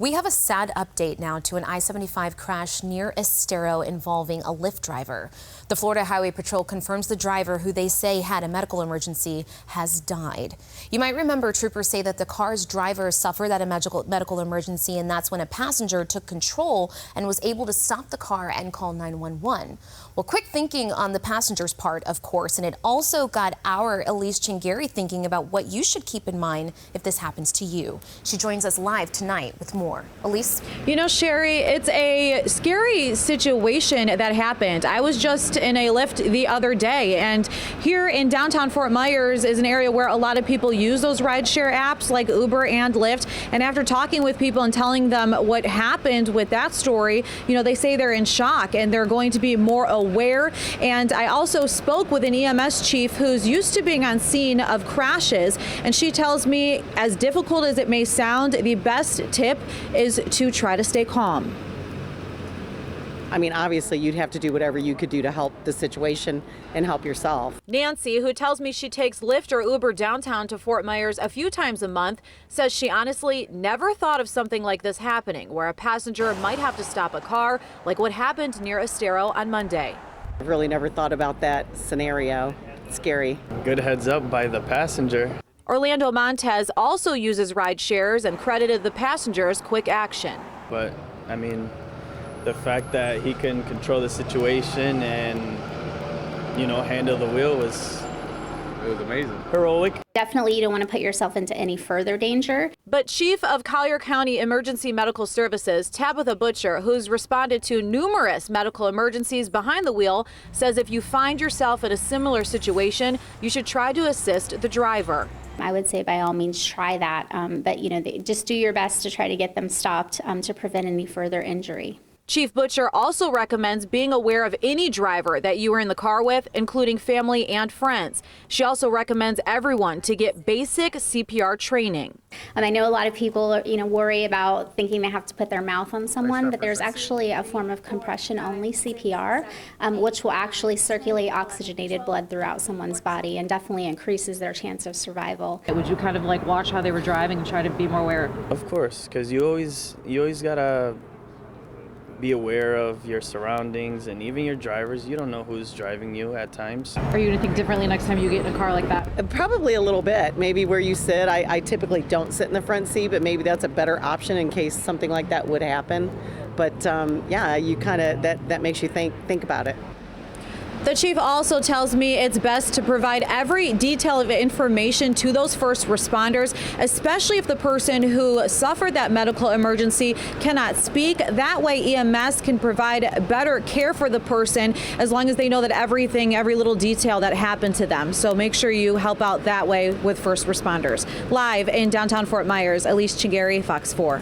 We have a sad update now to an I-75 crash near Estero involving a Lyft driver. The Florida Highway Patrol confirms the driver, who they say had a medical emergency, has died. You might remember troopers say that the car's driver suffered a medical emergency, and that's when a passenger took control and was able to stop the car and call 911. Well, quick thinking on the passenger's part, of course, and it also got our Elise Chingari thinking about what you should keep in mind if this happens to you. She joins us live tonight with more. Elise? You know, Sherry, it's a scary situation that happened. I was just in a Lyft the other day, and here in downtown Fort Myers is an area where a lot of people use those rideshare apps like Uber and Lyft. And after talking with people and telling them what happened with that story, you know, they say they're in shock and they're going to be more aware. And I also spoke with an EMS chief who's used to being on scene of crashes, and she tells me, as difficult as it may sound, the best tip is to try to stay calm. I mean, obviously, you'd have to do whatever you could do to help the situation and help yourself. Nancy, who tells me she takes Lyft or Uber downtown to Fort Myers a few times a month, says she honestly never thought of something like this happening, where a passenger might have to stop a car, like what happened near Estero on Monday. I've really never thought about that scenario. It's scary. Good heads up by the passenger. Orlando Montez also uses ride shares and credited the passenger's quick action. But, I mean, the fact that he can control the situation and, you know, handle the wheel it was amazing. Heroic. Definitely, you don't want to put yourself into any further danger. But Chief of Collier County Emergency Medical Services, Tabitha Butcher, who's responded to numerous medical emergencies behind the wheel, says if you find yourself in a similar situation, you should try to assist the driver. I would say by all means try that, but you know, just do your best to try to get them stopped to prevent any further injury. Chief Butcher also recommends being aware of any driver that you are in the car with, including family and friends. She also recommends everyone to get basic CPR training. I know a lot of people worry about thinking they have to put their mouth on someone, but there's actually a form of compression-only CPR, which will actually circulate oxygenated blood throughout someone's body and definitely increases their chance of survival. Would you kind of like watch how they were driving and try to be more aware? Of course, because you always gotta be aware of your surroundings and even your drivers. You don't know who's driving you at times. Are you going to think differently next time you get in a car like that? Probably a little bit. Maybe where you sit. I typically don't sit in the front seat, but maybe that's a better option in case something like that would happen. But yeah, you kind of that makes you think about it. The chief also tells me it's best to provide every detail of information to those first responders, especially if the person who suffered that medical emergency cannot speak. That way EMS can provide better care for the person as long as they know that every little detail that happened to them. So make sure you help out that way with first responders. Live in downtown Fort Myers, Elise Chingari, Fox 4.